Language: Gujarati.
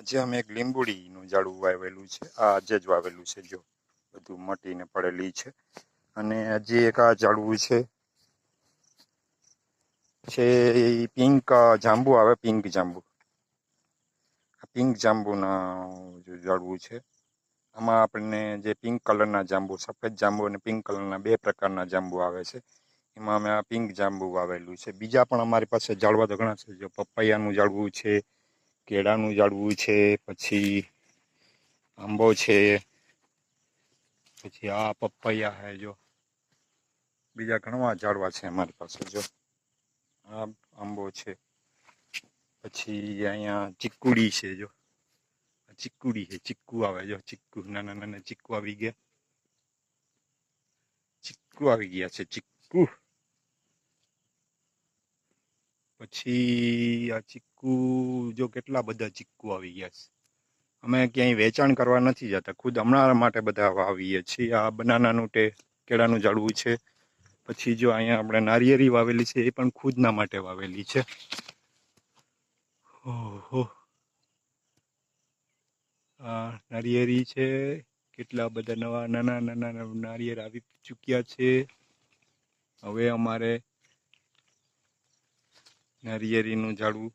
આજે અમે એક લીંબુડીનું ઝાડવું વાવેલું છે. આ આજે જ વાવેલું છે, જો બધું મટીને પડેલી છે. અને હજી એક આ ઝાડવું છે પિંક જાંબુ આવે, પિંક જાંબુ. આ પિંક જાંબુના ઝાડવું છે. આમાં આપણને જે પિંક કલરના જાંબુ, સફેદ જાંબુ અને પિંક કલરના બે પ્રકારના જાંબુ આવે છે. એમાં અમે આ પિંક જાંબુ વાવેલું છે. બીજા પણ અમારી પાસે ઝાડવા તો ઘણા છે. જો પપૈયાનું ઝાડવું છે, કેળાનું ઝાડવું છે, પછી આંબો છે, પછી આ પપૈયા છે. જો બીજા ઘણા ઝાડવા છે અમારી પાસે. જો આ આંબો છે, પછી અહીંયા ચીકુડી છે. જો ચીકુડી છે, ચીકુ આવે. જો ચીકુ, નાના નાના ચીકુ આવી ગયા, ચીકુ આવી ગયા છે, ચીકુ. પછી આ ચીકુ, જો કેટલા બધા ચીકુ આવી ગયા છે. અમે ક્યાંય વેચાણ કરવા નથી જતા, ખુદ હમણાં માટે બધા વાવીએ છીએ. આ બનાનાનું કેળાનું ઝાડવું છે. પછી જો અહીંયા આપણે નારિયેળી વાવેલી છે, એ પણ ખુદના માટે વાવેલી છે. ઓહો, આ નારિયેળી છે. કેટલા બધા નવા નાના નાના નારિયેળ આવી ચૂક્યા છે. હવે અમારે નારિયેળીનું ઝાડવું